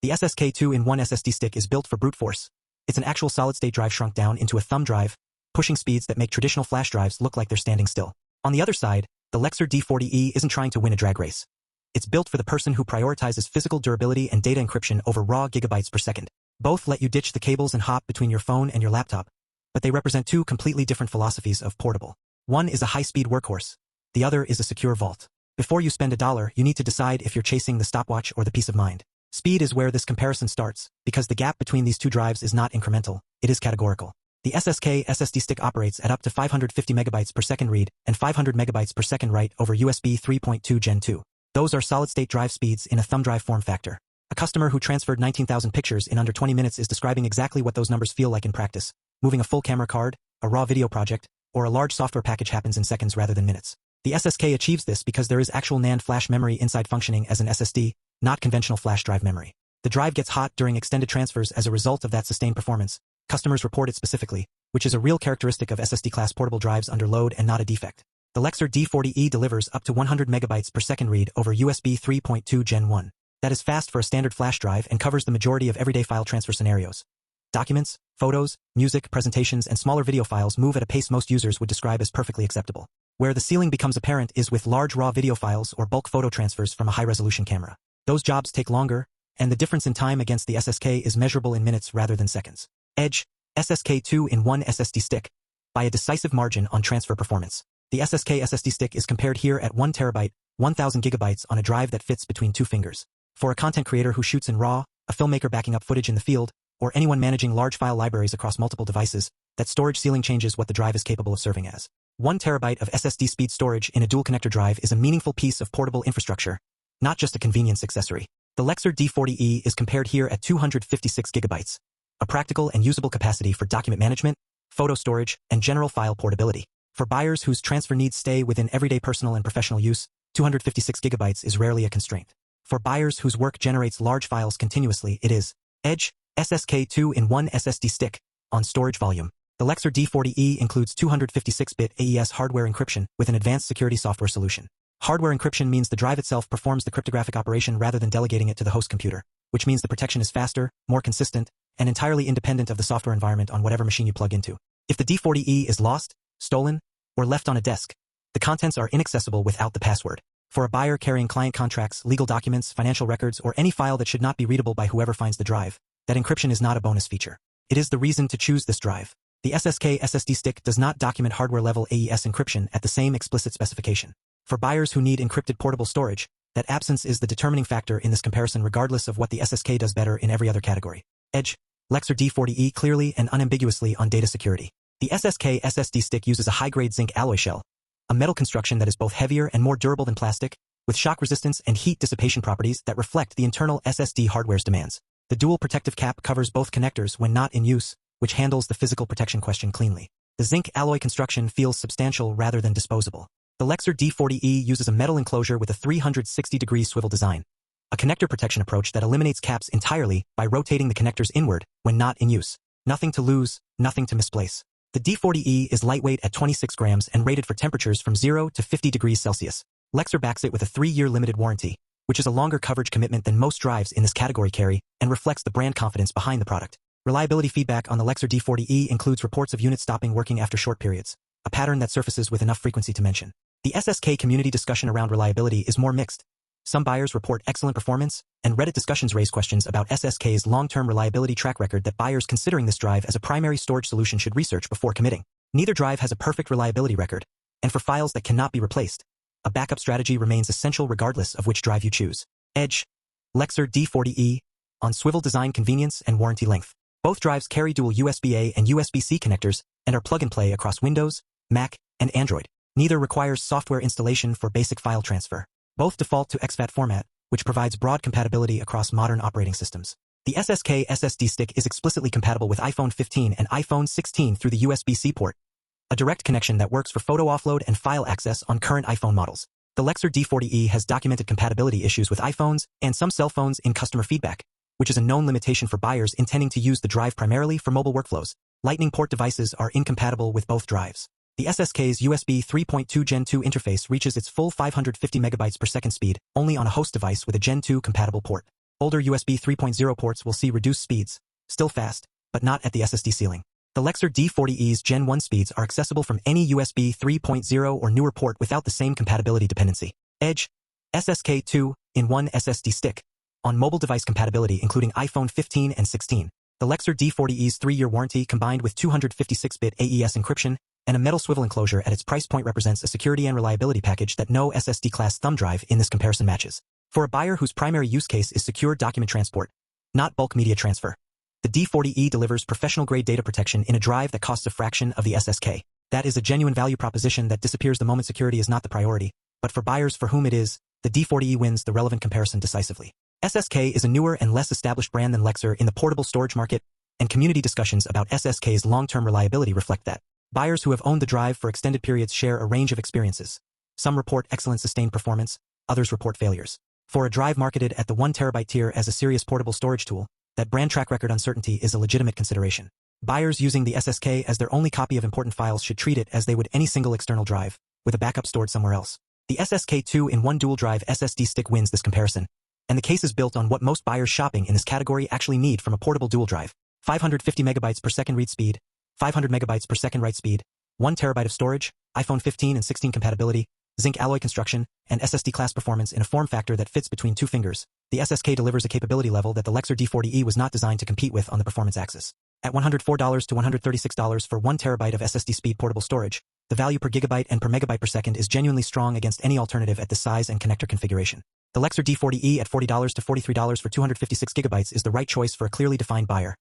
The SSK 2-in-1 SSD stick is built for brute force. It's an actual solid-state drive shrunk down into a thumb drive, pushing speeds that make traditional flash drives look like they're standing still. On the other side, the Lexar D40E isn't trying to win a drag race. It's built for the person who prioritizes physical durability and data encryption over raw gigabytes per second. Both let you ditch the cables and hop between your phone and your laptop, but they represent two completely different philosophies of portable. One is a high-speed workhorse. The other is a secure vault. Before you spend $1, you need to decide if you're chasing the stopwatch or the peace of mind. Speed is where this comparison starts, because the gap between these two drives is not incremental, it is categorical. The SSK SSD stick operates at up to 550 megabytes per second read and 500 megabytes per second write over USB 3.2 Gen 2. Those are solid-state drive speeds in a thumb drive form factor. A customer who transferred 19,000 pictures in under 20 minutes is describing exactly what those numbers feel like in practice. Moving a full camera card, a raw video project, or a large software package happens in seconds rather than minutes. The SSK achieves this because there is actual NAND flash memory inside functioning as an SSD, not conventional flash drive memory. The drive gets hot during extended transfers as a result of that sustained performance. Customers report it specifically, which is a real characteristic of SSD-class portable drives under load and not a defect. The Lexar D40E delivers up to 100 megabytes per second read over USB 3.2 Gen 1. That is fast for a standard flash drive and covers the majority of everyday file transfer scenarios. Documents, photos, music, presentations, and smaller video files move at a pace most users would describe as perfectly acceptable. Where the ceiling becomes apparent is with large raw video files or bulk photo transfers from a high-resolution camera. Those jobs take longer, and the difference in time against the SSK is measurable in minutes rather than seconds. Edge, SSK 2-in-1 SSD stick, by a decisive margin on transfer performance. The SSK SSD stick is compared here at 1 terabyte, 1000 gigabytes on a drive that fits between two fingers. For a content creator who shoots in RAW, a filmmaker backing up footage in the field, or anyone managing large file libraries across multiple devices, that storage ceiling changes what the drive is capable of serving as. 1 terabyte of SSD speed storage in a dual connector drive is a meaningful piece of portable infrastructure, not just a convenience accessory. The Lexar D40E is compared here at 256 gigabytes, a practical and usable capacity for document management, photo storage, and general file portability. For buyers whose transfer needs stay within everyday personal and professional use, 256 gigabytes is rarely a constraint. For buyers whose work generates large files continuously, it is. Edge, SSK 2-in-1 SSD stick, on storage volume. The Lexar D40E includes 256-bit AES hardware encryption with an advanced security software solution. Hardware encryption means the drive itself performs the cryptographic operation rather than delegating it to the host computer, which means the protection is faster, more consistent, and entirely independent of the software environment on whatever machine you plug into. If the D40E is lost, stolen, or left on a desk, the contents are inaccessible without the password. For a buyer carrying client contracts, legal documents, financial records, or any file that should not be readable by whoever finds the drive, that encryption is not a bonus feature. It is the reason to choose this drive. The SSK SSD stick does not document hardware-level AES encryption at the same explicit specification. For buyers who need encrypted portable storage, that absence is the determining factor in this comparison regardless of what the SSK does better in every other category. Edge, Lexar D40E clearly and unambiguously on data security. The SSK SSD stick uses a high-grade zinc alloy shell, a metal construction that is both heavier and more durable than plastic, with shock resistance and heat dissipation properties that reflect the internal SSD hardware's demands. The dual protective cap covers both connectors when not in use, which handles the physical protection question cleanly. The zinc alloy construction feels substantial rather than disposable. The Lexar D40E uses a metal enclosure with a 360-degree swivel design, a connector protection approach that eliminates caps entirely by rotating the connectors inward when not in use. Nothing to lose, nothing to misplace. The D40E is lightweight at 26 grams and rated for temperatures from 0 to 50 degrees Celsius. Lexar backs it with a 3-year limited warranty, which is a longer coverage commitment than most drives in this category carry and reflects the brand confidence behind the product. Reliability feedback on the Lexar D40E includes reports of units stopping working after short periods, a pattern that surfaces with enough frequency to mention. The SSK community discussion around reliability is more mixed. Some buyers report excellent performance, and Reddit discussions raise questions about SSK's long-term reliability track record that buyers considering this drive as a primary storage solution should research before committing. Neither drive has a perfect reliability record, and for files that cannot be replaced, a backup strategy remains essential regardless of which drive you choose. Edge, Lexar D40E, on swivel design convenience and warranty length. Both drives carry dual USB-A and USB-C connectors and are plug-and-play across Windows, Mac, and Android. Neither requires software installation for basic file transfer. Both default to exFAT format, which provides broad compatibility across modern operating systems. The SSK SSD stick is explicitly compatible with iPhone 15 and iPhone 16 through the USB-C port, a direct connection that works for photo offload and file access on current iPhone models. The Lexar D40E has documented compatibility issues with iPhones and some cell phones in customer feedback, which is a known limitation for buyers intending to use the drive primarily for mobile workflows. Lightning port devices are incompatible with both drives. The SSK's USB 3.2 Gen 2 interface reaches its full 550 megabytes per second speed only on a host device with a Gen 2 compatible port. Older USB 3.0 ports will see reduced speeds, still fast, but not at the SSD ceiling. The Lexar D40E's Gen 1 speeds are accessible from any USB 3.0 or newer port without the same compatibility dependency. Edge, SSK 2-in-1 SSD stick. On mobile device compatibility including iPhone 15 and 16. The Lexar D40E's 3-year warranty combined with 256-bit AES encryption and a metal swivel enclosure at its price point represents a security and reliability package that no SSD-class thumb drive in this comparison matches. For a buyer whose primary use case is secure document transport, not bulk media transfer, the D40E delivers professional-grade data protection in a drive that costs a fraction of the SSK. That is a genuine value proposition that disappears the moment security is not the priority, but for buyers for whom it is, the D40E wins the relevant comparison decisively. SSK is a newer and less established brand than Lexar in the portable storage market, and community discussions about SSK's long-term reliability reflect that. Buyers who have owned the drive for extended periods share a range of experiences. Some report excellent sustained performance, others report failures. For a drive marketed at the 1 TB tier as a serious portable storage tool, that brand track record uncertainty is a legitimate consideration. Buyers using the SSK as their only copy of important files should treat it as they would any single external drive, with a backup stored somewhere else. The SSK 2-in-1 Dual-Drive SSD-Stick wins this comparison, and the case is built on what most buyers shopping in this category actually need from a portable dual drive. 550 megabytes per second read speed, 500 megabytes per second write speed, 1 terabyte of storage, iPhone 15 and 16 compatibility, zinc alloy construction, and SSD class performance in a form factor that fits between two fingers. The SSK delivers a capability level that the Lexar D40E was not designed to compete with on the performance axis. At $104 to $136 for 1 terabyte of SSD speed portable storage, the value per gigabyte and per megabyte per second is genuinely strong against any alternative at this size and connector configuration. The Lexar D40E at $40 to $43 for 256 gigabytes is the right choice for a clearly defined buyer.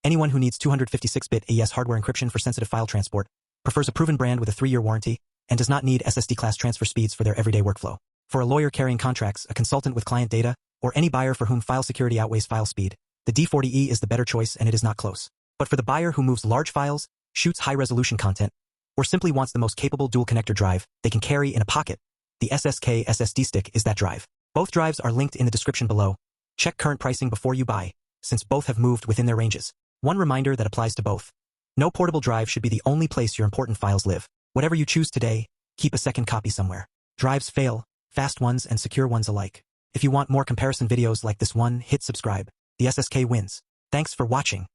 Anyone who needs 256-bit AES hardware encryption for sensitive file transport, prefers a proven brand with a 3-year warranty, and does not need SSD class transfer speeds for their everyday workflow. For a lawyer carrying contracts, a consultant with client data, or any buyer for whom file security outweighs file speed, the D40E is the better choice and it is not close. But for the buyer who moves large files, shoots high-resolution content, or simply wants the most capable dual connector drive they can carry in a pocket, the SSK SSD stick is that drive. Both drives are linked in the description below. Check current pricing before you buy, since both have moved within their ranges. One reminder that applies to both. No portable drive should be the only place your important files live. Whatever you choose today, keep a second copy somewhere. Drives fail, fast ones and secure ones alike. If you want more comparison videos like this one, hit subscribe. The SSK wins. Thanks for watching.